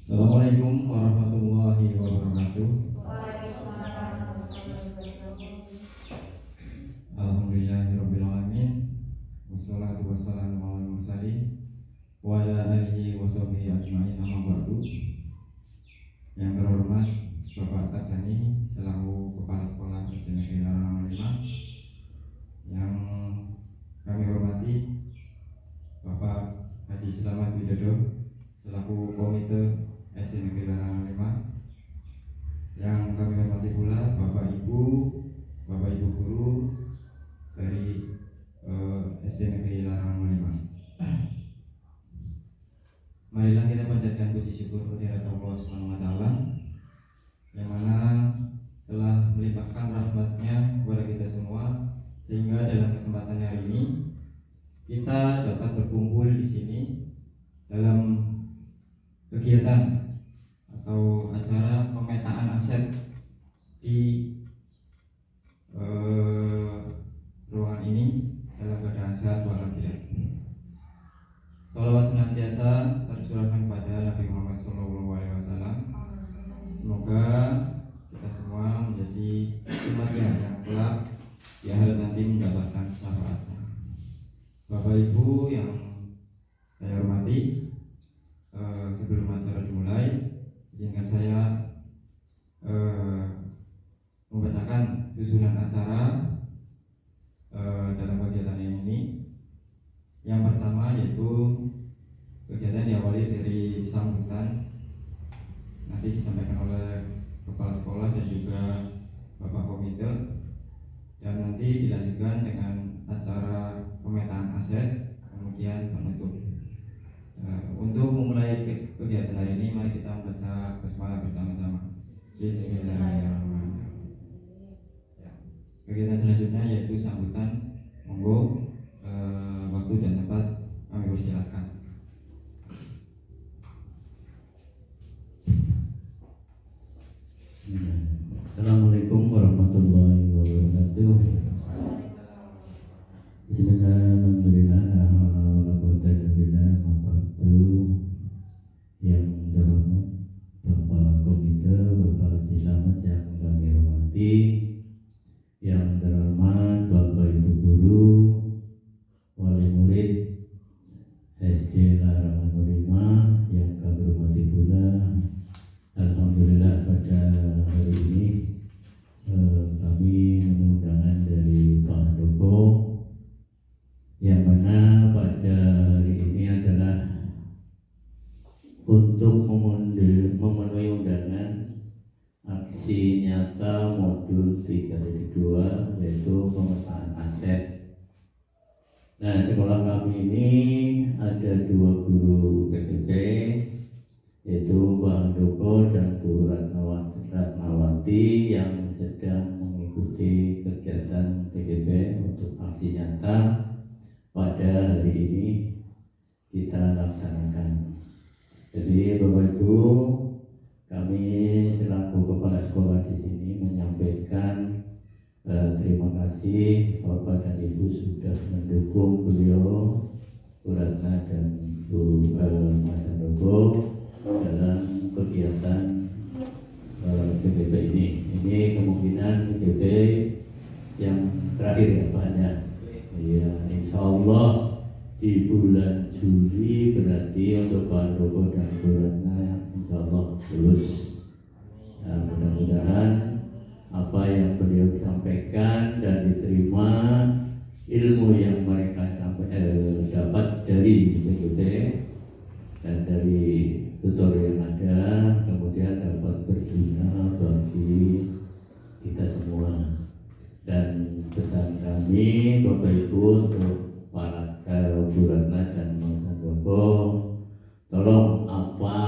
Assalamualaikum warahmatullahi wabarakatuh. Waalaikumsalam warahmatullahi wabarakatuh. Alhamdulillahirabbil alamin. Wassalatu wassalamu ala mursalin wa ala alihi washabihi ajmain, amma ba'du. Yang terhormat Bapak Tarjani selaku Kepala Sekolah SD Negeri Larangan 5, yang kami hormati Bapak Haji Selamat Widodo selaku Komite SD Negeri Larangan 5, yang kami hormati pula Bapak Ibu guru dari SD Negeri Larangan 5. Marilah kita panjatkan puji syukur kehadirat Allah Subhanahu wa taala yang mana telah melimpahkan rahmat-Nya kepada kita semua, sehingga dalam kesempatan hari ini kita dapat berkumpul di sini dalam kegiatan atau acara pemetaan aset di ruangan ini dalam keadaan sehat walafiat. Salawat senantiasa tercurahkan kepada Nabi Muhammad SAW. Semoga kita semua menjadi umatnya yang kelak di akhirat nanti mendapatkan syafaatnya. Bapak Ibu yang saya hormati, sebelum acara dimulai, izinkan saya membacakan susunan acara dalam kegiatan ini. Yang pertama yaitu kegiatan diawali dari sambutan, nanti disampaikan oleh Kepala Sekolah dan juga Bapak Komite, dan nanti dilanjutkan dengan acara pemetaan aset, kemudian penutup. Untuk memulai kegiatan hari ini, mari kita membaca basmalah bersama-sama. Bismillahirrahmanirrahim. Kegiatan selanjutnya yaitu sambutan. Monggo, waktu dan tempat kami persilakan. Assalamualaikum warahmatullahi wabarakatuh. Bismillahirrahmanirrahim. Yang terhormat Bapak Komite, Bapak Haji Selamat yang kami hormati, yang terhormat Bapak Ibu guru, wali murid SD Larangan 5 yang kami hormati pula. Alhamdulillah pada hari ini kami mengundang dari Pak Handoko, yang mana pada hari ini adalah untuk memenuhi undangan aksi nyata modul 3.2, yaitu pemetaan aset. Nah, sekolah kami ini ada 2 guru PPP, yaitu Pak Handoko dan Bu Ratnawati yang sedang mengikuti kegiatan PPP untuk aksi nyata pada hari ini kita laksanakan. Jadi Bapak Ibu, kami selaku Kepala Sekolah di sini menyampaikan terima kasih Bapak dan Ibu sudah mendukung beliau, Bu Ratna dan Bu Mas Handoko dalam kegiatan PPP ini. Ini kemungkinan PPP yang terakhir ya Pak ya. Ya, insya Allah di bulan Juli berarti untuk Pak Handoko dan Bu Ratna insya Allah lulus. Nah, mudah-mudahan apa yang beliau sampaikan dan diterima, ilmu yang mereka dapat dari PPP dan dari tutor yang ada, kemudian dapat berguna bagi kita semua. Dan pesan kami Bapak Ibu untuk para Bu Ratna dan Mas Handoko, tolong apa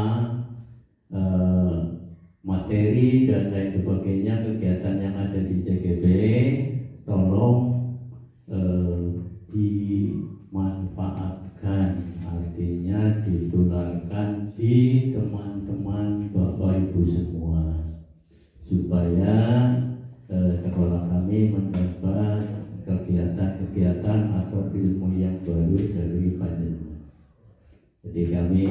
materi dan lain sebagainya kegiatan yang ada di CGB tolong dimanfaatkan, artinya ditularkan di teman-teman Bapak Ibu semua, supaya sekolah kami mendapat kegiatan-kegiatan atau ilmu yang baru dari panjenengan. Jadi kami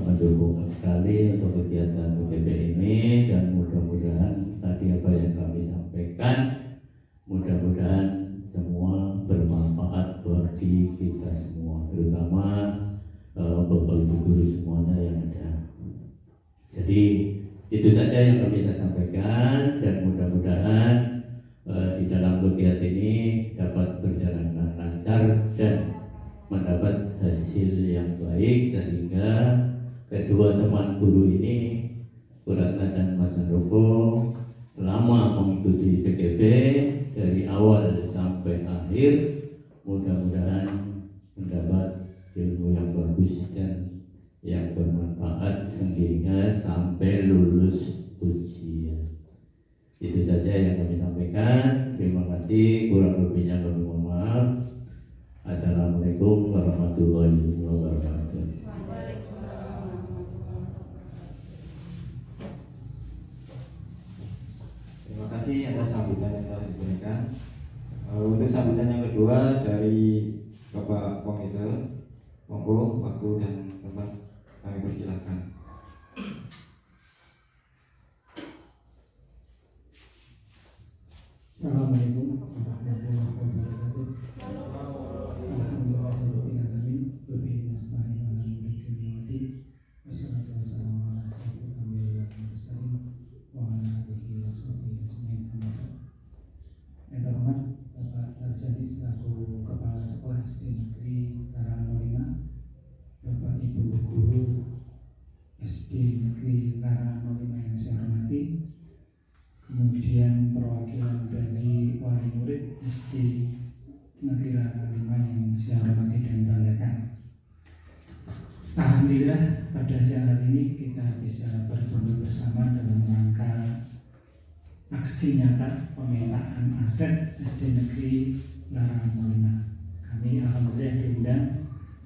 mendukung akhir. Mudah-mudahan mendapat ilmu yang bagus dan yang bermanfaat sehingga sampai lulus ujian. Itu saja yang kami sampaikan. Terima kasih, kurang lebihnya kami mohon maaf. Assalamualaikum warahmatullahi wabarakatuh. Terima kasih atas sambutan yang telah diberikan. Untuk sambutan yang kedua dari Bapak Komite, monggo waktu dan tempat kami persilahkan. Assalamualaikum warahmatullahi wabarakatuh. Alhamdulillahirobbilalamin. Wabihi nasta'in ala umuri dunya waddin. Wassalatu wassalamu ala asyrofil anbiya'i wal mursalin wa ala alihi wa sahbihi ajmain. Yang terhormat Bapak Sarjadi selaku Kepala Sekolah SD Negeri Larangan 05, Bapak Ibu Guru SD Negeri Larangan 05 yang saya hormati, kemudian perwakilan dari wali murid SD Negeri Larangan 5 yang saya hormati dan banggakan. Alhamdulillah pada siang hari ini kita bisa berkumpul bersama dalam rangka aksi nyata pemetaan aset SD Negeri Larangan 05. Kami alhamdulillah diundang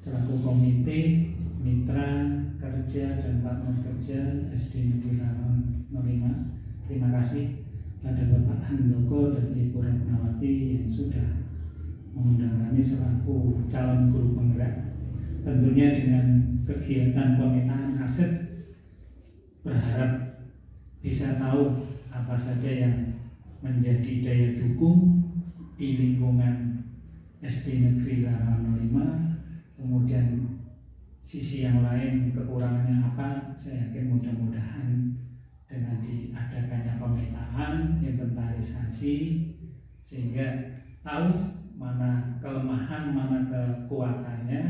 selaku komite mitra kerja dan partner kerja SD Negeri Larangan 05. Terima kasih pada Bapak Handoko dan Ibu Ratnawati yang sudah mengundang kami selaku calon guru penggerak. Tentunya dengan kegiatan pemetaan aset berharap bisa tahu apa saja yang menjadi daya dukung di lingkungan SD Negeri Larangan 05, kemudian sisi yang lain kekurangannya apa. Saya yakin mudah-mudahan dengan diadakannya pemetaan, inventarisasi, sehingga tahu mana kelemahan, mana kekuatannya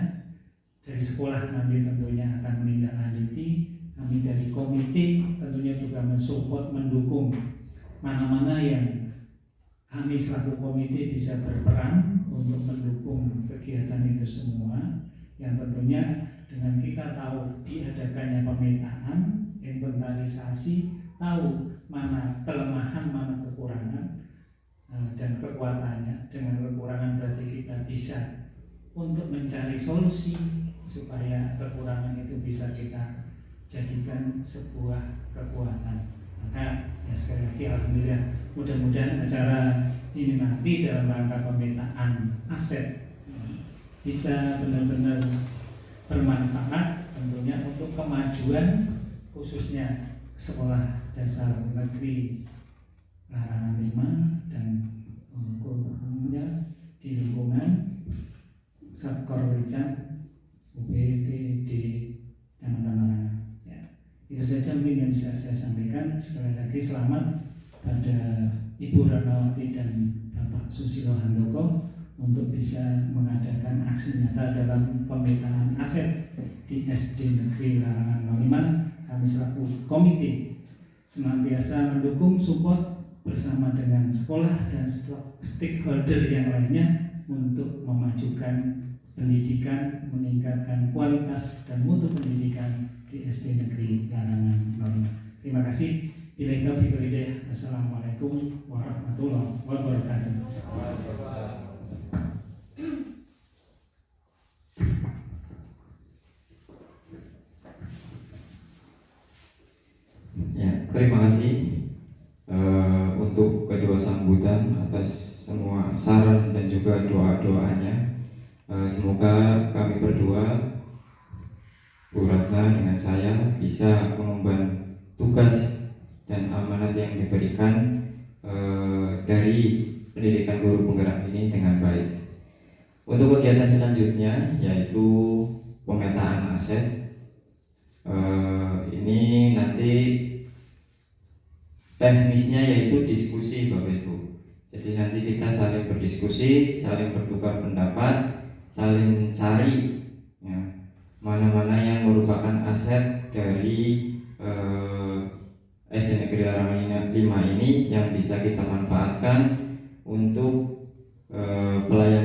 dari sekolah. Nanti tentunya akan menindaklanjuti. Kami dari komite tentunya juga mensupport, mendukung mana-mana yang kami selaku komite bisa berperan untuk mendukung kegiatan itu semua, yang tentunya dengan kita tahu diadakannya pemetaan, inventarisasi, tahu mana kelemahan, mana kekurangan dan kekuatannya. Dengan kekurangan berarti kita bisa untuk mencari solusi supaya kekurangan itu bisa kita jadikan sebuah kekuatan. Maka ya sekali lagi alhamdulillah, mudah-mudahan acara ini nanti dalam rangka pemetaan aset bisa benar-benar bermanfaat tentunya untuk kemajuan khususnya Sekolah Dasar Negeri Larangan 5 dan umumnya di lingkungan Satkor Licang UPTD Kecamatan Larangan. Ya, itu saja mungkin yang bisa saya sampaikan. Sekali lagi selamat pada Ibu Ratnawati dan Bapak Susilo Handoko untuk bisa mengadakan aksi nyata dalam pemetaan aset di SD Negeri Larangan 05. Kami selaku komite senantiasa mendukung, support bersama dengan sekolah dan stakeholder yang lainnya untuk memajukan pendidikan, meningkatkan kualitas dan mutu pendidikan di SD Negeri Larangan 05. Terima kasih. Billahi taufiq wal hidayah. Assalamualaikum warahmatullahi wabarakatuh. Ya, terima kasih untuk kedua sambutan atas semua saran dan juga doa-doanya. Semoga kami berdua, Bu Ratna dengan saya, bisa mengemban tugas dan amanat yang diberikan dari pendidikan guru penggerak ini dengan baik. Untuk kegiatan selanjutnya yaitu pemetaan aset, ini nanti teknisnya yaitu diskusi Bapak Ibu. Jadi nanti kita saling berdiskusi, saling bertukar pendapat, saling cari ya, mana-mana yang merupakan aset dari SD Negeri Larangan 5 ini yang bisa kita manfaatkan untuk pelayanan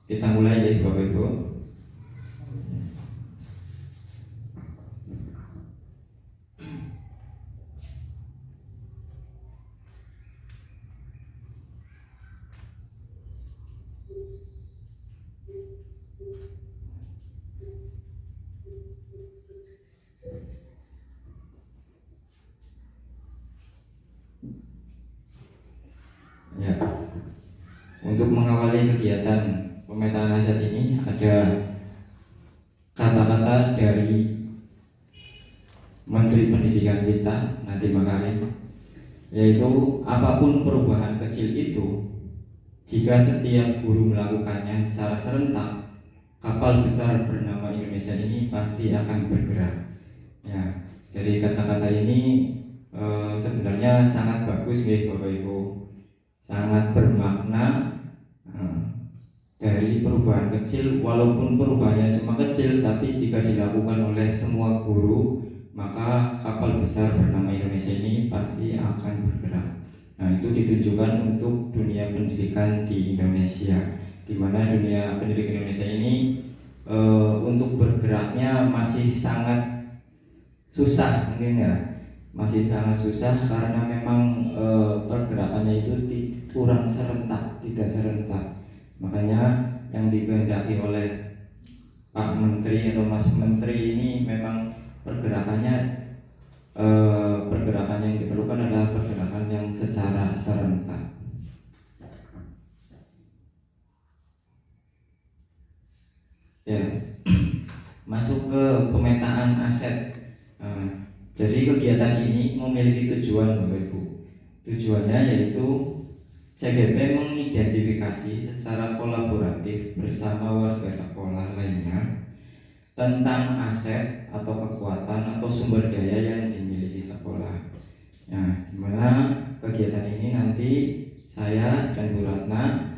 Kita mulai ya Bapak Ibu. Ya. Untuk mengawali kegiatan pemetaan aset ini ada kata-kata dari Menteri Pendidikan kita Nadiem Makarim, yaitu apapun perubahan kecil itu, jika setiap guru melakukannya secara serentak, kapal besar bernama Indonesia ini pasti akan bergerak. Ya, dari kata-kata ini sebenarnya sangat bagus ya Bapak Ibu, sangat bermakna. Dari perubahan kecil, walaupun perubahannya cuma kecil, tapi jika dilakukan oleh semua guru, maka kapal besar bernama Indonesia ini pasti akan bergerak. Nah, itu ditujukan untuk dunia pendidikan di Indonesia, di mana dunia pendidikan Indonesia ini untuk bergeraknya masih sangat susah, mungkin ya, masih sangat susah karena memang pergerakannya itu kurang serentak, tidak serentak. Makanya yang dikehendaki oleh Pak Menteri atau Mas Menteri ini memang pergerakannya yang diperlukan adalah pergerakan yang secara serentak. Ya, masuk ke pemetaan aset. Jadi kegiatan ini memiliki tujuan Bapak Ibu. Tujuannya yaitu CGP mengidentifikasi secara kolaboratif bersama warga sekolah lainnya tentang aset atau kekuatan atau sumber daya yang dimiliki sekolah. Nah, dimana kegiatan ini nanti saya dan Bu Ratna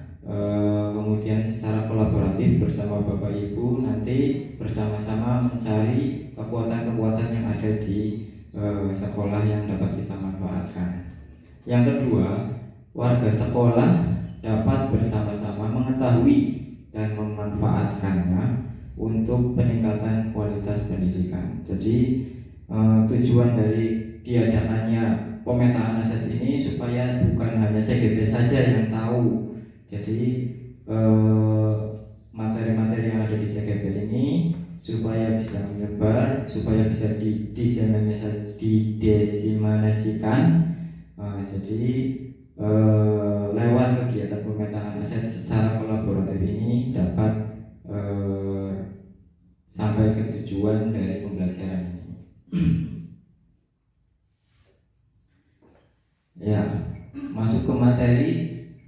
kemudian secara kolaboratif bersama Bapak Ibu nanti bersama-sama mencari kekuatan-kekuatan yang ada di sekolah yang dapat kita manfaatkan. Yang kedua, warga sekolah dapat bersama-sama mengetahui dan memanfaatkannya untuk peningkatan kualitas pendidikan. Jadi tujuan dari diadakannya pemetaan aset ini supaya bukan hanya CGP saja yang tahu. Jadi materi-materi yang ada di CGP ini supaya bisa menyebar, supaya bisa didesimasikan. Jadi lewat kegiatan pemetaan aset secara kolaboratif ini dapat sampai ke tujuan dari pembelajaran ini. Ya, masuk ke materi,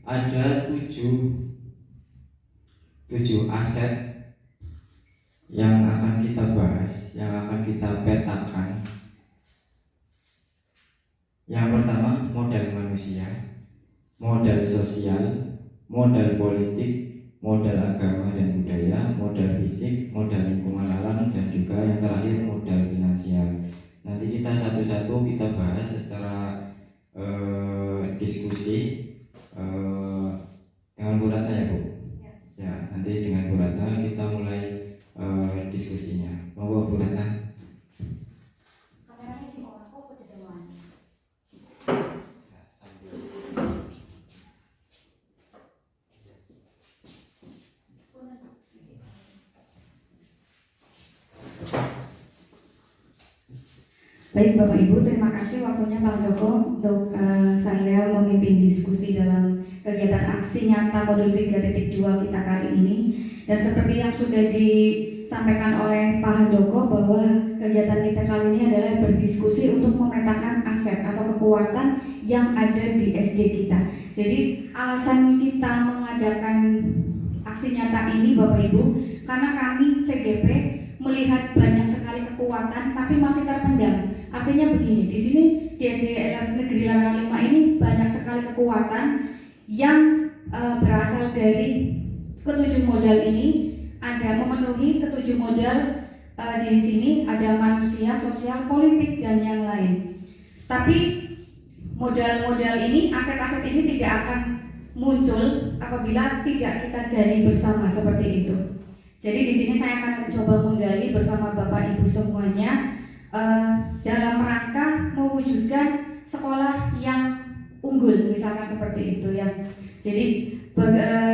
ada tujuh aset yang akan kita bahas, yang akan kita petakan. Yang pertama, modal manusia, modal sosial, modal politik, modal agama dan budaya, modal fisik, modal lingkungan alam, dan juga yang terakhir modal finansial. Nanti kita satu-satu kita bahas secara diskusi dengan Bu Ratna ya Bu. Ya, nanti dengan Bu Ratna kita mulai diskusinya. Monggo Bu Ratna. Kameranya sih orang kok kejedewan. Baik Bapak Ibu, terima kasih waktunya Pak Doko untuk saya memimpin diskusi dalam kegiatan aksi nyata modul 3.2 kita kali ini. Dan seperti yang sudah disampaikan oleh Pak Handoko bahwa kegiatan kita kali ini adalah berdiskusi untuk memetakan aset atau kekuatan yang ada di SD kita. Jadi alasan kita mengadakan aksi nyata ini Bapak Ibu, karena kami CGP melihat banyak sekali kekuatan tapi masih terpendam. Artinya begini, di sini di SD Negeri Larang 5 ini banyak sekali kekuatan yang berasal dari ketujuh modal ini, ada memenuhi ketujuh modal di sini, ada manusia, sosial, politik, dan yang lain. Tapi modal-modal ini, aset-aset ini tidak akan muncul apabila tidak kita gali bersama seperti itu. Jadi di sini saya akan mencoba menggali bersama Bapak Ibu semuanya dalam rangka mewujudkan sekolah yang unggul, misalkan seperti itu ya. Jadi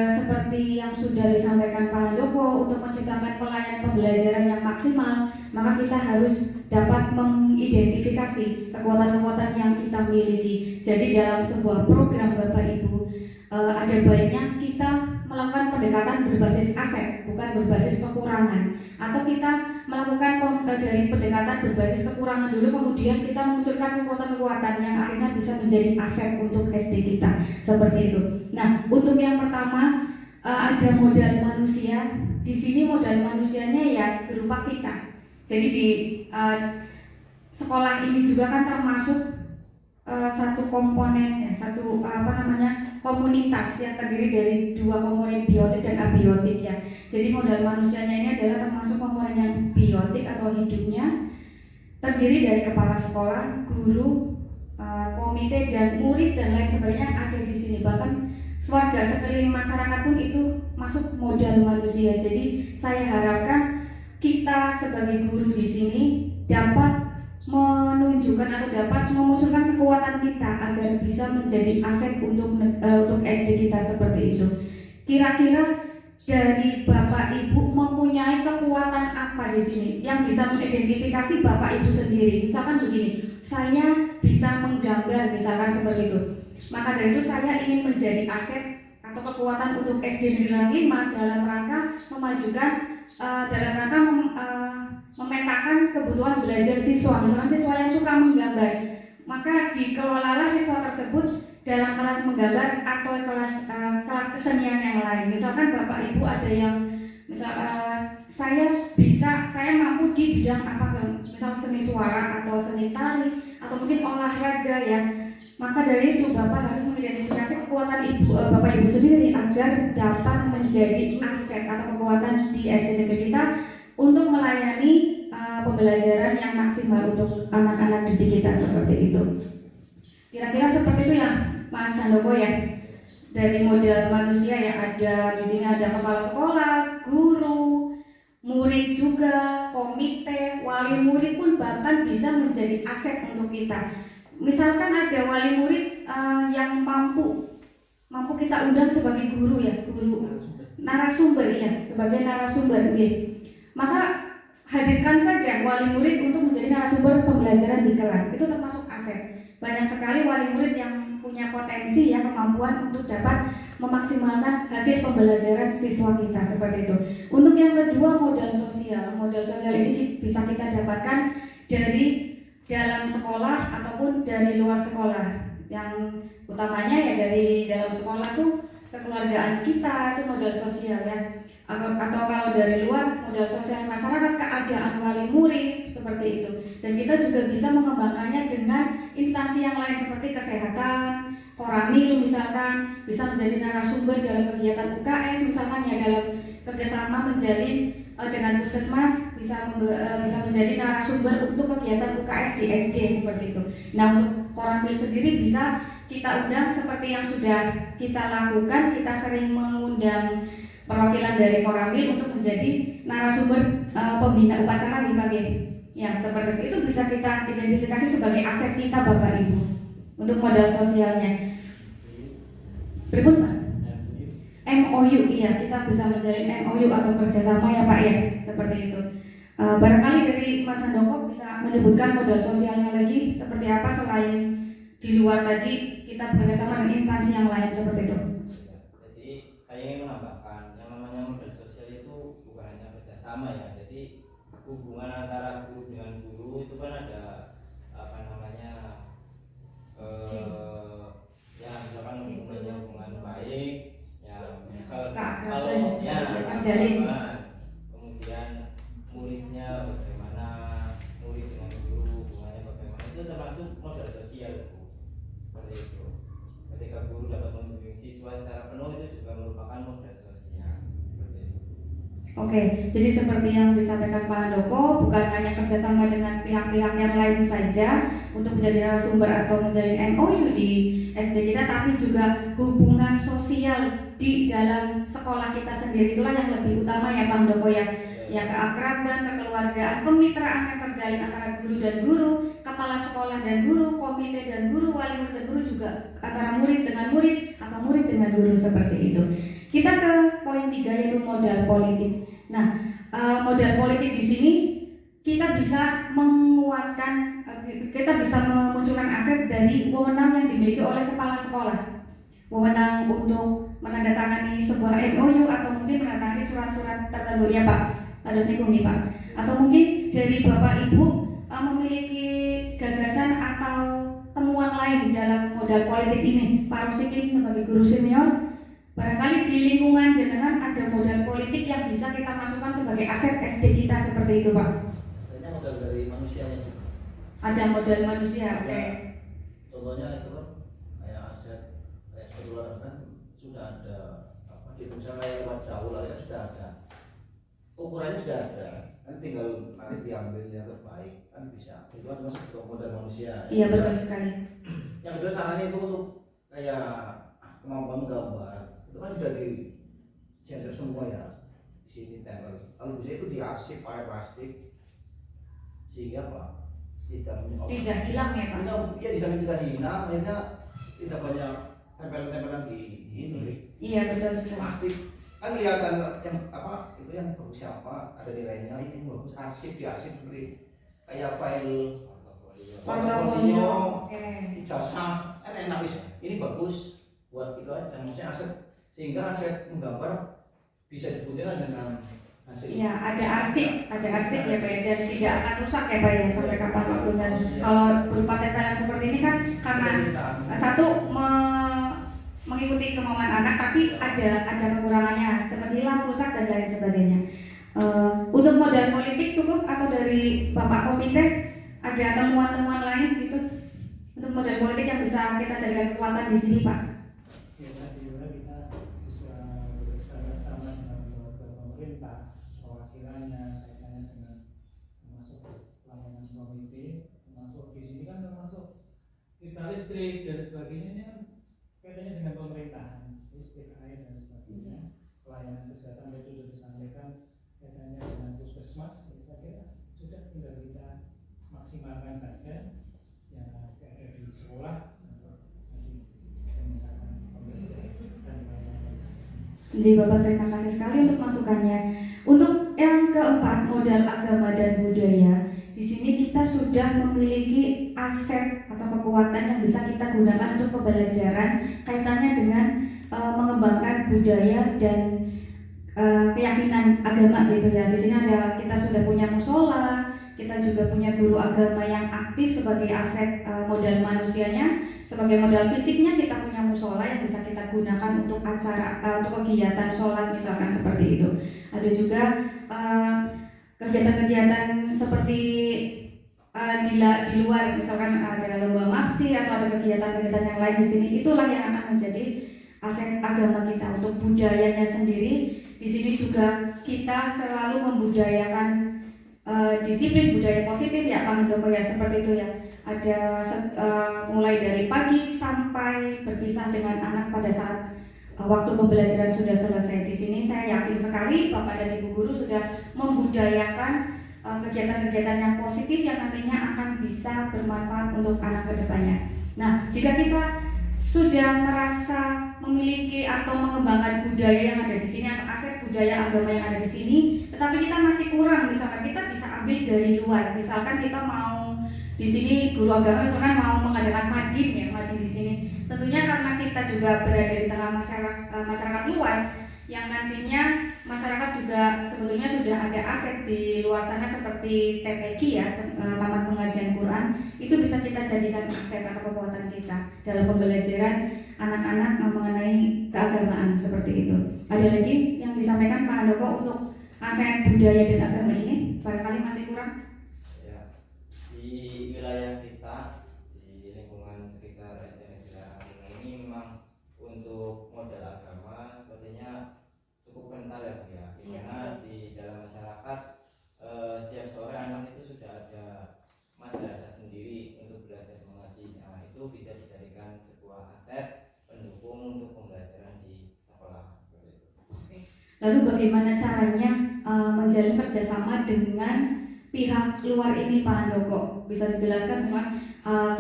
seperti yang sudah disampaikan Pak Handoko, untuk menciptakan pelayanan pembelajaran yang maksimal, maka kita harus dapat mengidentifikasi kekuatan-kekuatan yang kita miliki. Jadi dalam sebuah program Bapak Ibu, ada baiknya kita melakukan pendekatan berbasis aset, bukan berbasis kekurangan. Atau kita melakukan dari pendekatan berbasis kekurangan dulu, kemudian kita memunculkan kekuatan-kekuatan yang akhirnya bisa menjadi aset untuk SD kita, seperti itu. Nah, untuk yang pertama ada modal manusia. Di sini modal manusianya ya berupa kita. Jadi di sekolah ini juga kan termasuk satu komponen ya, komunitas yang terdiri dari dua komponen biotik dan abiotik ya. Jadi modal manusianya ini adalah termasuk komponen yang biotik atau hidupnya, terdiri dari kepala sekolah, guru, komite dan murid dan lain sebagainya ada di sini. Bahkan warga sekeliling masyarakat pun itu masuk modal manusia. Jadi saya harapkan kita sebagai guru di sini dapat menunjukkan atau dapat memunculkan kekuatan kita agar bisa menjadi aset untuk SD kita seperti itu. Kira-kira dari Bapak Ibu mempunyai kekuatan apa di sini yang bisa mengidentifikasi Bapak Ibu sendiri? Misalkan begini, saya bisa menggambar misalkan seperti itu. Maka dari itu saya ingin menjadi aset atau kekuatan untuk SD Negeri 5 dalam rangka memajukan memetakan kebutuhan belajar siswa. Misalnya siswa yang suka menggambar, maka dikelolalah siswa tersebut dalam kelas menggambar atau kelas kesenian yang lain. Misalkan Bapak Ibu ada yang saya mampu di bidang apa, misal seni suara atau seni tari atau mungkin olahraga ya. Maka dari itu Bapak harus mengidentifikasi kekuatan Bapak Ibu sendiri agar dapat menjadi aset atau kekuatan di SD negeri kita untuk melayani pembelajaran yang maksimal untuk anak-anak didik kita seperti itu. Kira-kira seperti itu ya, Mas Handoko ya. Dari modal manusia ya, ada di sini ada kepala sekolah, guru, murid juga, komite, wali murid pun bahkan bisa menjadi aset untuk kita. Misalkan ada wali murid yang mampu kita undang sebagai guru ya, narasumber ya, sebagai narasumber ya. Maka hadirkan saja wali murid untuk menjadi narasumber pembelajaran di kelas, itu termasuk aset. Banyak sekali wali murid yang punya potensi ya, kemampuan untuk dapat memaksimalkan hasil pembelajaran siswa kita seperti itu. Untuk yang kedua, modal sosial. Modal sosial ini bisa kita dapatkan dari dalam sekolah ataupun dari luar sekolah. Yang utamanya ya dari dalam sekolah tuh kekeluargaan kita, itu modal sosial ya. Atau kalau dari luar, modal sosial masyarakat, keadaan wali murid seperti itu. Dan kita juga bisa mengembangkannya dengan instansi yang lain seperti kesehatan, Koramil misalkan, bisa menjadi narasumber dalam kegiatan UKS misalkan ya, dalam kerjasama menjalin dengan puskesmas bisa menjadi narasumber untuk kegiatan UKS di SD seperti itu. Nah, untuk Koramil sendiri bisa kita undang seperti yang sudah kita lakukan. Kita sering mengundang perwakilan dari Koramil untuk menjadi narasumber pembina upacara di pagi. Ya, seperti itu bisa kita identifikasi sebagai aset kita Bapak Ibu untuk modal sosialnya. Berikut Pak. MOU, iya, kita bisa menjalin MOU atau kerjasama ya Pak ya, seperti itu. Barangkali dari Mas Handoko bisa menyebutkan modal sosialnya lagi seperti apa selain di luar tadi kita bekerjasama dengan instansi yang lain seperti itu. Jadi saya ingin menambahkan yang namanya modal sosial itu bukan hanya kerjasama ya. Jadi hubungan antara guru dengan guru itu kan ada apa namanya ya misalkan hubungan baik. Kalau ya terjalin, kemudian muridnya bagaimana, murid dengan guru hubungannya bagaimana, itu termasuk modal sosial seperti itu. Ketika guru dapat membimbing siswa secara penuh, itu juga merupakan modal sosial seperti itu. Oke, jadi seperti yang disampaikan Pak Handoko, bukan hanya kerjasama dengan pihak-pihak yang lain saja untuk menjadi narasumber atau menjalin MOU di SD kita, tapi juga hubungan sosial di dalam sekolah kita sendiri. Itulah yang lebih utama ya Pak Handoko ya. Ya, keakraban, kekeluargaan, kemitraan yang terjalin antara guru dan guru, kepala sekolah dan guru, komite dan guru, wali murid dan guru, juga antara murid dengan murid atau murid dengan guru, seperti itu. Kita ke poin 3 yaitu modal politik. Nah, modal politik di sini kita bisa menguatkan, kita bisa memunculkan aset dari wewenang yang dimiliki oleh kepala sekolah. Wewenang untuk menandatangani sebuah MOU atau mungkin menandatangani surat-surat tertentu ya Pak. Harus nih Pak. Atau mungkin dari Bapak Ibu memiliki gagasan atau temuan lain dalam modal politik ini. Pak Rusikin sebagai guru senior, barangkali di lingkungan jenengan ada modal politik yang bisa kita masukkan sebagai aset SD kita, seperti itu Pak. Kayaknya modal dari manusianya juga. Ada modal manusia, oke. Ya, contohnya itu kan kayak aset keluar kan sudah ada apa di misalnya lewat jauh lah ya, sudah ada ukurannya, sudah ada, kan tinggal nanti diambil yang terbaik kan bisa. Itu kan masuk ke modal manusia. Iya betul sekali. Yang kedua sarannya itu untuk kayak kemampuan gambar itu kan sudah di gender semua ya di sini tempel. Kalau bisa itu diarsip pakai plastik sehingga apa Tidak hilang ya Pak. Ya di samping tidak hilang, akhirnya tidak banyak tempelan-tempelan di ini. Iya betul sekali. Plastik kan kelihatan yang apa itu yang bagus siapa, ada nilainya, ini bagus, arsip diarsip seperti kayak file portofolio, oke. ijazah, kan enak bisa. Ini bagus buat itu aja, maksudnya aset, sehingga aset menggambar bisa dibuktikan dengan hasil. Iya, ada arsip ya Pak ya, dan tidak akan rusak ya Pak ya sampai kapan waktu. Dan kalau berupa tempelan seperti ini kan karena satu mengikuti kemauan anak, tapi ada kekurangannya, cepat hilang, rusak dan lain sebagainya. Untuk modal politik cukup atau dari Bapak Komite ada temuan-temuan lain gitu untuk modal politik yang bisa kita jadikan kekuatan di sini Pak? Ya, saya kira kita bisa bersama-sama dengan pemerintah, perwakilannya, kaitannya dengan termasuk pelayanan komite, termasuk di sini kan termasuk kita listrik dan sebagainya, ini kan kaitannya dengan pemerintahan, listrik, air dan sebagainya, pelayanan kesehatan itu sudah disampaikan kaitannya dengan puskesmas. Saya kira sudah tinggal kita maksimalkan saja yang ada di sekolah untuk meningkatkan pembelajaran dan pelayanan. Jadi Bapak terima kasih sekali untuk masukannya. Untuk yang keempat, modal agama dan budaya. Di sini kita sudah memiliki aset atau kekuatan yang bisa kita gunakan untuk pembelajaran kaitannya dengan mengembangkan budaya dan keyakinan agama gitu ya. Di sini ada, kita sudah punya musola, kita juga punya guru agama yang aktif sebagai aset modal manusianya, sebagai modal fisiknya kita punya musola yang bisa kita gunakan untuk acara, untuk kegiatan sholat misalkan seperti itu. Ada juga kegiatan-kegiatan seperti di luar, misalkan ada lomba mapsi atau ada kegiatan-kegiatan yang lain di sini. Itulah yang akan menjadi aset agama kita. Untuk budayanya sendiri, di sini juga kita selalu membudayakan disiplin budaya positif ya Pak Handoko ya, seperti itu ya. Ada mulai dari pagi sampai berpisah dengan anak pada saat waktu pembelajaran sudah selesai. Di sini saya yakin sekali Bapak dan Ibu guru sudah membudayakan kegiatan-kegiatan yang positif yang nantinya akan bisa bermanfaat untuk anak kedepannya. Nah, jika kita sudah merasa memiliki atau mengembangkan budaya yang ada di sini atau aset budaya agama yang ada di sini, tetapi kita masih kurang, misalkan kita bisa ambil dari luar. Misalkan kita mau di sini guru agama misalkan mau mengadakan madin ya, madin di sini. Tentunya karena kita juga berada di tengah masyarakat luas yang nantinya masyarakat juga sebetulnya sudah ada aset di luar sana seperti TPQ ya, Taman Pengajian Quran, itu bisa kita jadikan aset atau kekuatan kita dalam pembelajaran anak-anak mengenai keagamaan seperti itu. Ada lagi yang disampaikan Pak Handoko untuk aset budaya dan agama ini? Barangkali masih kurang? Ya, di wilayah kita di lingkungan sekitar SD Negeri Amungan ini memang untuk modal agama sepertinya cukup kental ya Bu ya, dimana di dalam masyarakat setiap sore anak itu sudah ada madrasah sendiri untuk belajar mengaji. Nah, itu bisa dijadikan sebuah aset Lalu bagaimana caranya menjalin kerjasama dengan pihak luar ini Pak Handoko? Bisa dijelaskan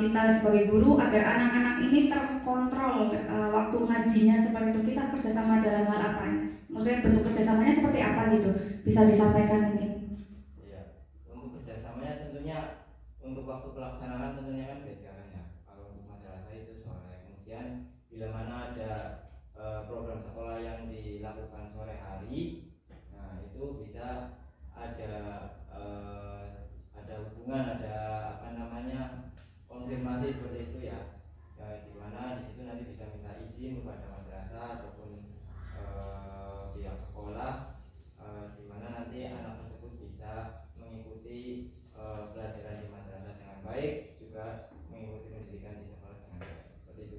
kita sebagai guru agar anak-anak ini terkontrol waktu ngajinya seperti itu, kita kerjasama dalam hal apa? Maksudnya bentuk kerjasamanya seperti apa gitu? Bisa disampaikan mungkin? Iya, untuk kerjasamanya tentunya untuk waktu pelaksanaan tentunya kan beda kan ya. Kalau untuk madrasah itu sore, kemudian bila mana ada program sekolah yang dilakukan sore hari, nah itu bisa ada hubungan, ada apa namanya konfirmasi seperti itu ya. Di mana di situ nanti bisa minta izin kepada madrasah ataupun pihak sekolah, di mana nanti anak tersebut bisa mengikuti pelajaran di madrasah dengan baik, juga mengikuti pendidikan di sekolah dengan baik. Seperti itu.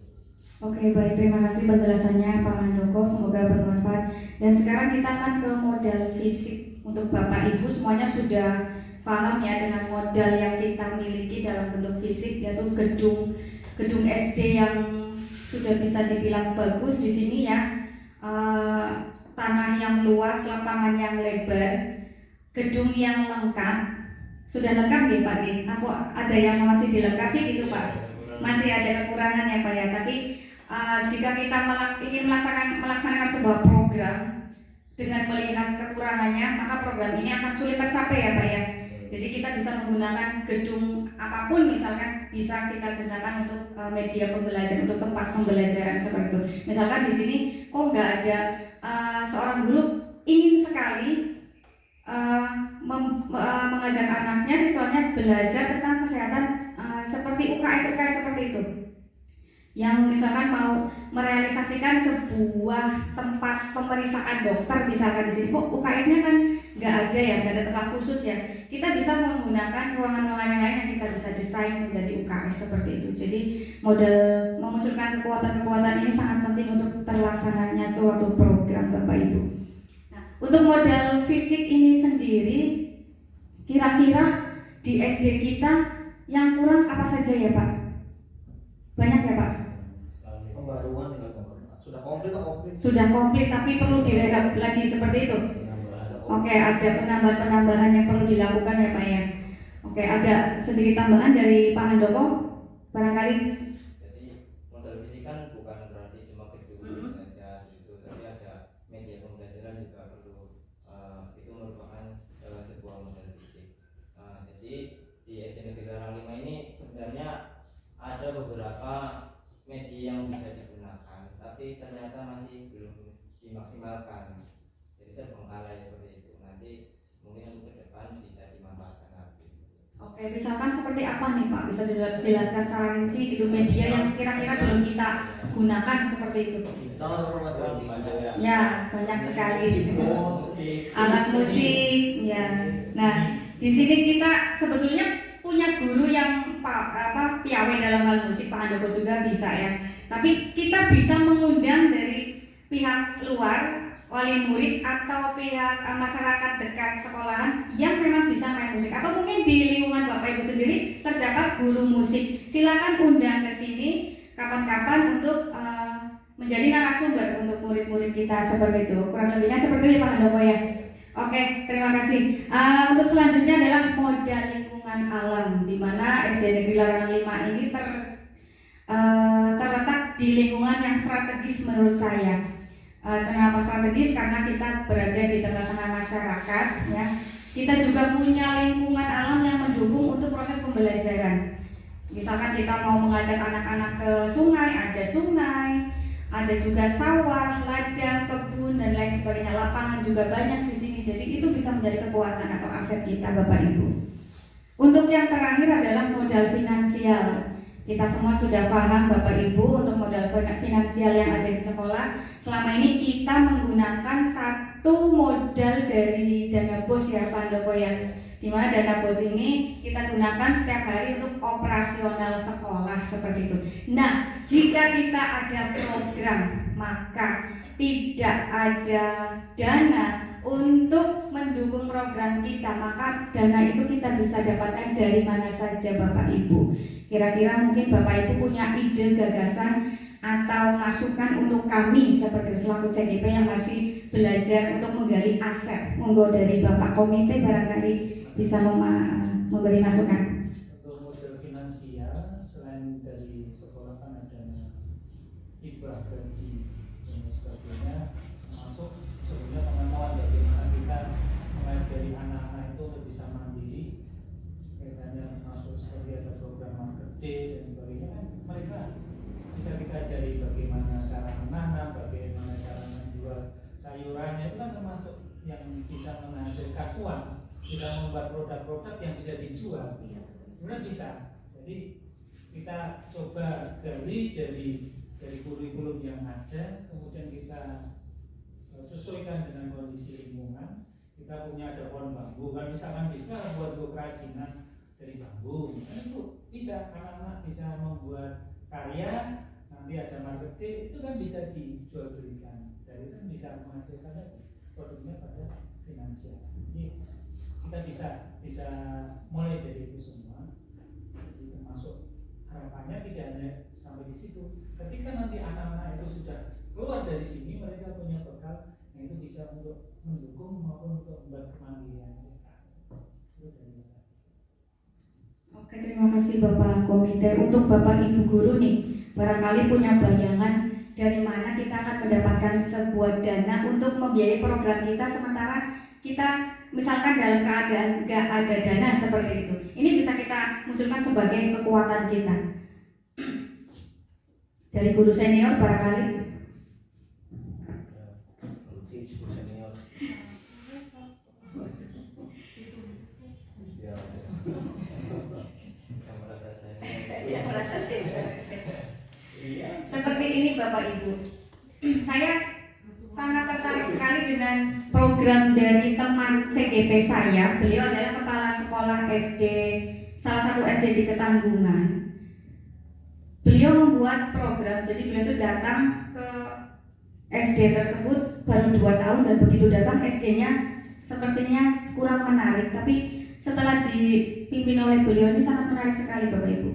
Oke, baik, terima kasih penjelasannya Pak Handoko, semoga bermanfaat. Dan sekarang kita akan ke modal fisik. Untuk Bapak Ibu semuanya sudah paham ya dengan modal yang kita miliki dalam bentuk fisik, yaitu gedung SD yang sudah bisa dibilang bagus di sini ya, tanah yang luas, lapangan yang lebar, gedung yang lengkap. Sudah lengkap ya Pak? Apa ada yang masih dilengkapi gitu Pak? Masih ada kekurangan ya Pak ya. Tapi jika kita ingin melaksanakan sebuah program dengan melihat kekurangannya, maka program ini akan sulit tercapai ya Pak ya. Jadi kita bisa menggunakan gedung apapun, misalkan bisa kita gunakan untuk media pembelajaran, untuk tempat pembelajaran seperti itu. Misalkan di sini kok nggak ada seorang guru ingin sekali mengajak anaknya, siswanya belajar tentang kesehatan seperti UKS seperti itu. Yang misalkan mau merealisasikan sebuah tempat pemeriksaan dokter, misalkan di sini kok UKS-nya kan nggak ada ya, nggak ada tempat khusus ya. Kita bisa menggunakan ruangan-ruangan yang lain yang kita bisa desain menjadi UKS seperti itu. Jadi modal memunculkan kekuatan-kekuatan ini sangat penting untuk terlaksananya suatu program Bapak Ibu. Nah, untuk modal fisik ini sendiri, kira-kira di SD kita yang kurang apa saja ya Pak? Banyak ya Pak? Pembaruan sudah komplit atau komplit? Sudah komplit tapi perlu direhab lagi seperti itu. Oke, ada penambahan yang perlu dilakukan ya Pak ya. Oke, ada sedikit tambahan dari Pak Handoko barangkali. Jadi modal fisik kan bukan berarti cuma gedung saja gitu, tapi ada media pembelajaran juga perlu. Itu merupakan sebuah modal fisik. Jadi di SD Negeri Larang 5 ini sebenarnya ada beberapa media yang bisa digunakan, tapi ternyata masih belum dimaksimalkan. Jadi terbengkalai seperti itu. Nanti mungkin untuk ke depan bisa dimanfaatkan lagi. Oke, misalkan seperti apa nih Pak? Bisa dijelaskan secara rinci gitu media yang kira-kira belum kita gunakan seperti itu? Ya, banyak sekali. Alat musik, ya. Nah, di sini kita sebetulnya punya guru yang piawai dalam hal musik, Pak Handoko juga bisa ya. Tapi kita bisa mengundang dari pihak luar, wali murid atau pihak masyarakat dekat sekolahan yang memang bisa main musik. Atau mungkin di lingkungan Bapak Ibu sendiri terdapat guru musik. Silakan undang ke sini kapan-kapan untuk menjadi narasumber untuk murid-murid kita seperti itu. Kurang lebihnya seperti itu Pak Handoko ya. Oke, terima kasih. Untuk selanjutnya adalah modal lingkungan alam, di mana SD Negeri Larangan 5 ini terletak di lingkungan yang strategis menurut saya. Kenapa strategis? Karena kita berada di tengah-tengah masyarakat, ya. Kita juga punya lingkungan alam yang mendukung untuk proses pembelajaran. Misalkan kita mau mengajak anak-anak ke sungai, ada juga sawah, ladang, kebun dan lain sebagainya. Lapangan juga banyak di sini. Jadi itu bisa menjadi kekuatan atau aset kita Bapak Ibu. Untuk yang terakhir adalah modal finansial. Kita semua sudah paham Bapak Ibu untuk modal finansial yang ada di sekolah. Selama ini kita menggunakan satu modal dari dana bos ya Pak Handoko ya. Di mana dana bos ini kita gunakan setiap hari untuk operasional sekolah seperti itu. Nah, jika kita ada program, maka tidak ada dana untuk mendukung program kita, maka dana itu kita bisa dapatkan dari mana saja Bapak Ibu. Kira-kira mungkin Bapak Ibu punya ide, gagasan atau masukan untuk kami seperti selaku CGP yang masih belajar untuk menggali aset. Monggo dari Bapak Komite barangkali bisa memberi masukan. Untuk model finansial, selain dari sekolah kan ada hibah gaji dan sebagainya, termasuk sebenarnya pengetahuan bagaimana kita mengajari anak-anak itu untuk bisa mandiri, kaitannya termasuk seperti ada program marketing dan sebagainya, kan mereka bisa kita ajari bagaimana cara menanam, bagaimana cara menjual sayurannya, itu kan termasuk yang bisa menghasilkan uang, bisa membuat produk-produk yang bisa dijual. Sebenarnya bisa. Jadi kita coba gali dari kurikulum yang ada, kemudian kita sesuaikan dengan kondisi lingkungan. Kita punya ada pohon bambu, kan misalkan bisa buat kerajinan dari bambu, kan itu bisa, anak-anak bisa membuat karya, nanti ada marketing, itu kan bisa dijual belikan, dari itu kan bisa menghasilkan tadi produknya pada finansial. Jadi kita bisa mulai dari itu semua. Jadi termasuk harapannya tidak hanya sampai di situ. Ketika nanti anak-anak itu sudah keluar dari sini, mereka punya bekal yang itu bisa untuk mendukung maupun untuk membuat kemandirian mereka. Itu dari mereka. Oke, terima kasih Bapak Komite. Untuk Bapak Ibu Guru nih, barangkali punya bayangan dari mana kita akan mendapatkan sebuah dana untuk membiayai program kita, sementara kita misalkan dalam keadaan nggak ada dana seperti itu. Ini bisa kita munculkan sebagai kekuatan kita. Dari guru senior barangkali. Seperti ini Bapak Ibu, saya sangat tertarik sekali dengan program dari teman CGP saya. Beliau adalah kepala sekolah SD, salah satu SD di Ketanggungan. Beliau membuat program, jadi beliau itu datang ke SD tersebut baru 2 tahun, dan begitu datang SD-nya sepertinya kurang menarik, tapi setelah dipimpin oleh beliau ini sangat menarik sekali Bapak Ibu.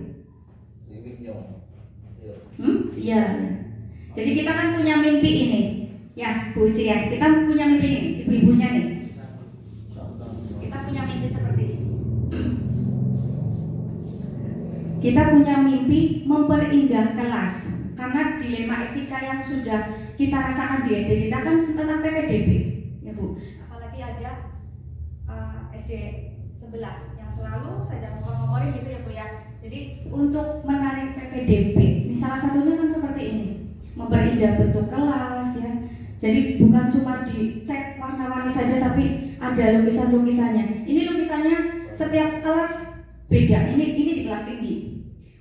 Iya. Jadi kita kan punya mimpi ini, ya Bu Uci ya. Kita punya mimpi ini, ibu-ibunya nih. Kita punya mimpi seperti ini. Kita punya mimpi memperindah kelas, karena dilema etika yang sudah kita rasakan di SD kita kan tentang PPDB, ya Bu. Apalagi ada SD sebelah yang selalu saja ngomong-ngomongin gitu ya Bu ya. Jadi untuk menarik PPDB, ini salah satunya kan seperti ini, memperindah bentuk kelas ya. Jadi bukan cuma dicek warna-warni saja, tapi ada lukisan-lukisannya. Ini lukisannya setiap kelas beda. Ini di kelas tinggi.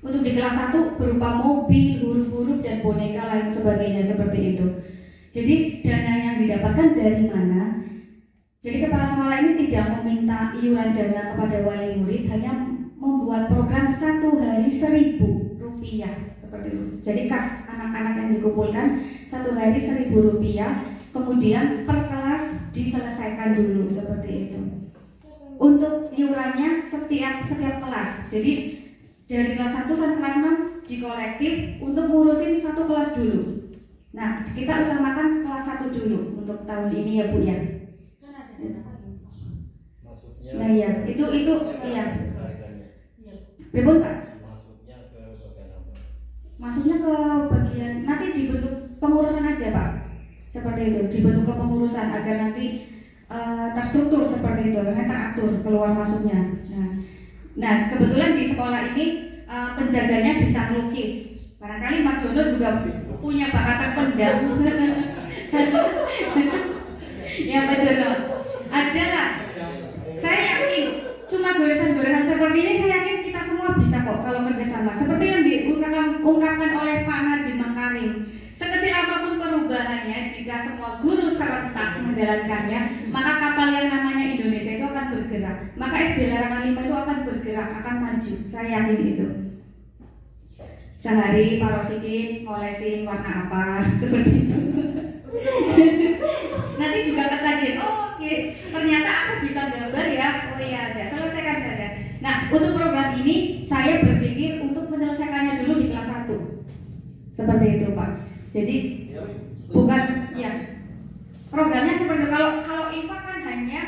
Untuk di kelas 1 berupa mobil, huruf-huruf dan boneka lain sebagainya seperti itu. Jadi dana yang didapatkan dari mana? Jadi kepala sekolah ini tidak meminta iuran dana kepada wali murid, hanya membuat program 1 hari 1.000 rupiah seperti itu. Jadi kas anak-anak yang dikumpulkan 1 hari 1.000 rupiah, kemudian per kelas diselesaikan dulu seperti itu. Untuk iurannya setiap kelas. Jadi dari kelas 1 sampai kelas 6 dikolektif untuk ngurusin 1 kelas dulu. Nah, kita utamakan kelas 1 dulu untuk tahun ini ya Bu ya. Nah ya, itu ya. Pripun Pak? Masuknya ke bagian nanti dibentuk pengurusan aja Pak. Seperti itu, dibentuk ke pengurusan agar nanti terstruktur seperti itu, agar teratur keluar masuknya. Nah, kebetulan di sekolah ini penjaganya bisa melukis. Barangkali Mas Jono juga punya bakat terpendam. Ya Mas Jono, ada lah. Saya yakin cuma goresan-goresan seperti ini, saya yakin kita semua bisa kok kalau kerjasama. Seperti yang diungkapkan oleh Pak Nadiem Makarim, sekecil apapun perubahannya, jika semua guru serentak menjalankannya, maka kapal yang namanya Indonesia itu akan bergerak. Maka SD Larangan 5 itu akan bergerak, akan maju. Saya yakin itu. Sehari Pak Rosikin ngolesin warna apa seperti itu. Nanti juga ketagihan, oh oke, ternyata aku bisa gambar ya. Oh iya, ada, selesaikan saja. Nah, untuk program ini saya berpikir untuk menyelesaikannya dulu di kelas 1. Seperti itu Pak. Jadi bukan ya. Programnya seperti itu. Kalau info kan hanya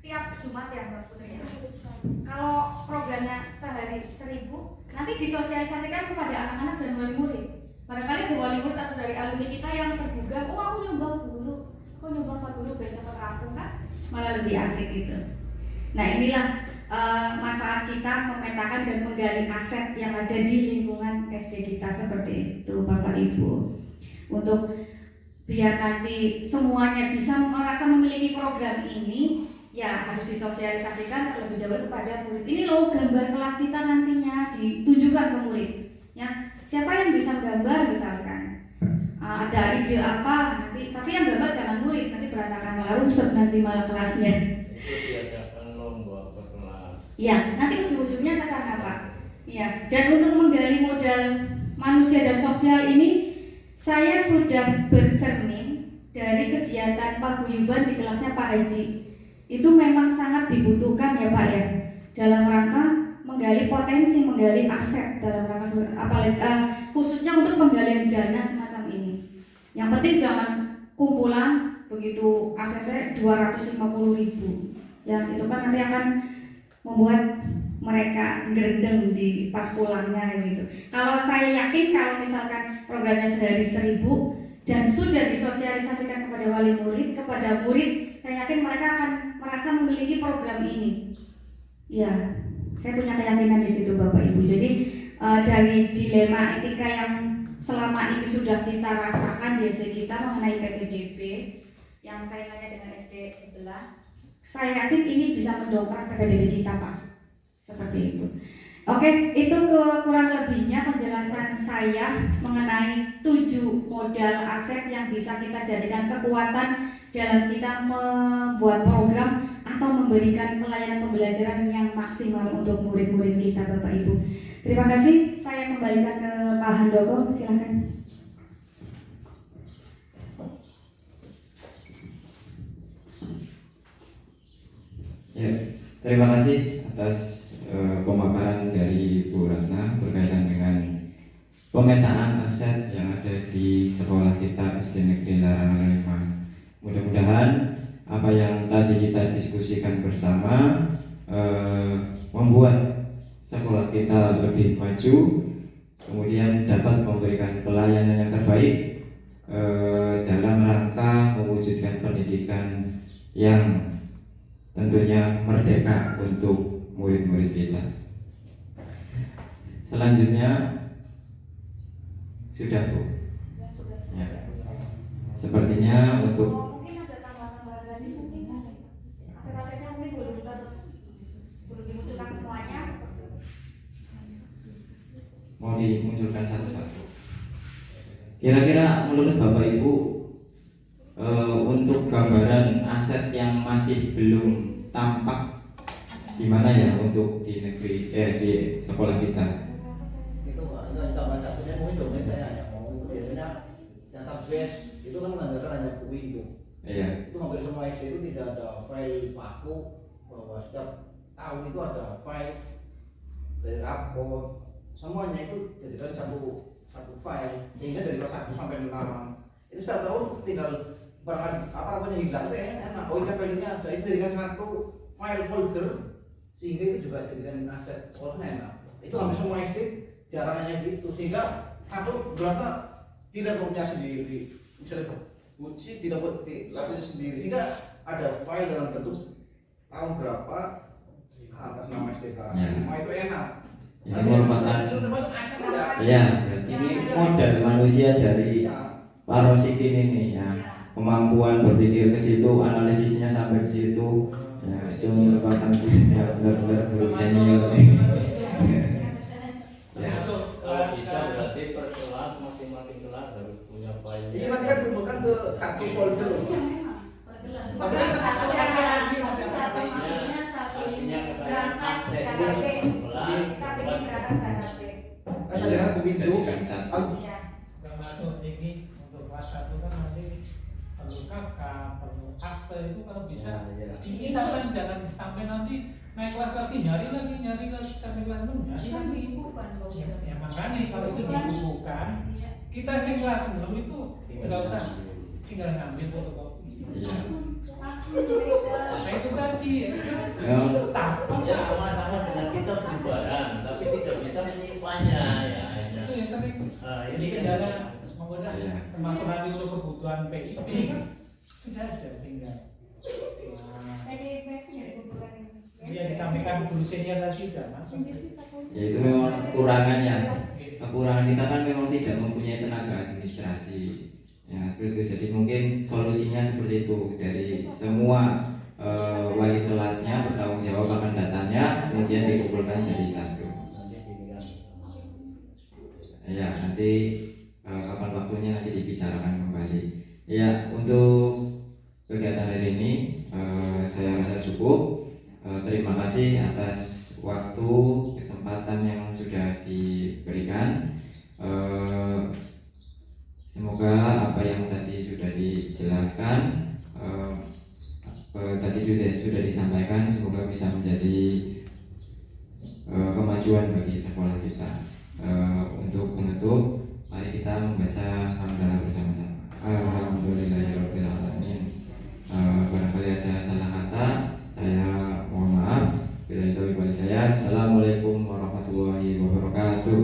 tiap Jumat ya Mbak Putri ya. Kalau programnya sehari 1.000 nanti disosialisasikan kepada anak-anak dan wali murid. Barangkali ada wali murid atau dari alumni kita yang tergugah, oh aku nyoba guru, aku nyoba Pak Guru biar cepat rampung kan, malah lebih asik gitu. Nah inilah manfaat kita memetakan dan menggali aset yang ada di lingkungan SD kita seperti itu Bapak Ibu. Untuk biar nanti semuanya bisa merasa memiliki program ini, ya harus disosialisasikan terlebih dahulu kepada murid. Ini loh gambar kelas kita nantinya ditunjukkan ke murid. Ya, siapa yang bisa gambar misalkan ada ide apa nanti, tapi yang gambar jangan murid, nanti berantakan malah rusak nanti malah kelasnya. Itu diadakan lomba per kelas. Ya, nanti ujung-ujungnya ke sana Pak. Ya, dan untuk menggali modal manusia dan sosial ini, saya sudah bercermin dari kegiatan paguyuban di kelasnya Pak Haji. Itu memang sangat dibutuhkan ya Pak ya, dalam rangka menggali potensi, menggali aset dalam rangka apalagi khususnya untuk penggalian dana semacam ini. Yang penting jangan kumpulan begitu ACC 250.000. Yang itu kan nanti akan membuat mereka gerendeng di pas pulangnya gitu. Kalau saya yakin kalau misalkan programnya sehari 1.000 dan sudah disosialisasikan kepada wali murid, kepada murid, saya yakin mereka akan merasa memiliki program ini. Ya, saya punya keyakinan di situ Bapak Ibu. Jadi dari dilema etika yang selama ini sudah kita rasakan di SD kita mengenai PPDB yang saingannya dengan SD sebelah, saya yakin ini bisa mendongkrak PPDB kita Pak. Seperti itu. Oke, itu kurang lebihnya penjelasan saya mengenai 7 modal aset yang bisa kita jadikan kekuatan dalam kita membuat program atau memberikan pelayanan pembelajaran yang maksimal untuk murid-murid kita Bapak Ibu. Terima kasih, saya kembalikan ke Pak Handoko, silakan. Ya, terima kasih atas pemaparan dari Bu Ratna berkaitan dengan pemetaan aset yang ada di sekolah kita SD Negeri Larangan 5. Mudah-mudahan apa yang tadi kita diskusikan bersama membuat sekolah kita lebih maju, kemudian dapat memberikan pelayanan yang terbaik dalam rangka mewujudkan pendidikan yang tentunya merdeka untuk murid-murid kita. Selanjutnya sudah Bu. Ya. Sepertinya untuk mungkin ada tambahan lagi mungkin aset-asetnya mungkin belum dimunculkan semuanya. mau dimunculkan satu-satu. Kira-kira menurut Bapak Ibu untuk gambaran aset yang masih belum tampak gimana ya untuk di negeri di sekolah kita? Itu tambah satunya mungkin domain saya hanya mau itu biasanya database itu kan mengandalkan hanya Windows. Iya. Itu hampir semua SD itu tidak ada file paku bahwa setiap tahun itu ada file dari rapor, semuanya itu jadikan satu file sehingga dari kelas 1 sampai 6 itu setiap tahun tinggal barang apa namanya hilang itu enak. Oh iya file ini ada, itu jadikan satu file folder sehingga itu juga jadikan aset sekolahnya enak. Itu hampir semua SD jarang hanya gitu sehingga satu berarti tidak punya sendiri misalnya uji tidak buat lakunya sendiri sehingga ada file dalam bentuk tahun berapa atas nama SDK Ya. itu enak. Ini merupakan itu termasuk aset ya. ya berarti ini modal manusia dari Pak Rosikin ini ya, kemampuan berpikir ke situ, analisisnya sampai ke situ. Ya, itu merupakan ya, benar-benar guru senior. Ya. Kalau bisa berarti per kelas masing-masing kelas harus punya file. Iya nanti kan kumpulkan ke satu folder. Tapi kan satu lagi Artinya Beratas aset database. kelas Kita bikin beratas database. kan ada Windows. Jadikan satu. Iya. Termasuk ini untuk kelas 1 kan masih perlu KK, perlu akte itu kalau bisa Ya. dipisahkan, jangan sampai nanti naik kelas lagi nyari lagi sampai kelas 6 nyari lagi. Ya makanya kalau itu dibukukan, kita sih kelas 6 itu tidak usah tinggal ngambil fotokopi. Iya. Nah itu tadi ya. Ya. Tahu Ya sama-sama dengan kita beli barang, tapi tidak bisa menyimpannya ya. itu yang sering Ini kendala kan menggunakan Iya. termasuk nanti untuk kebutuhan PIP kan sudah ada tinggal. Nah, yang disampaikan guru senior tadi sudah masuk. Ya itu memang kekurangannya. Kekurangan kita kan memang tidak mempunyai tenaga administrasi. Ya seperti itu. Jadi mungkin solusinya seperti itu, dari semua wali kelasnya bertanggung jawab akan datanya, kemudian dikumpulkan jadi satu. Ya nanti kapan waktunya nanti dibicarakan kembali. Ya untuk kegiatan hari ini saya rasa cukup. Terima kasih atas waktu kesempatan yang sudah diberikan. Semoga apa yang tadi sudah dijelaskan, tadi sudah disampaikan, semoga bisa menjadi kemajuan bagi sekolah kita. Untuk menutup, mari kita membaca hamdalah bersama-sama. Alhamdulillahirabbil alamin. Barangkali ada salah kata, saya mohon maaf. Bila itu wal hidayah. Assalamualaikum warahmatullahi wabarakatuh.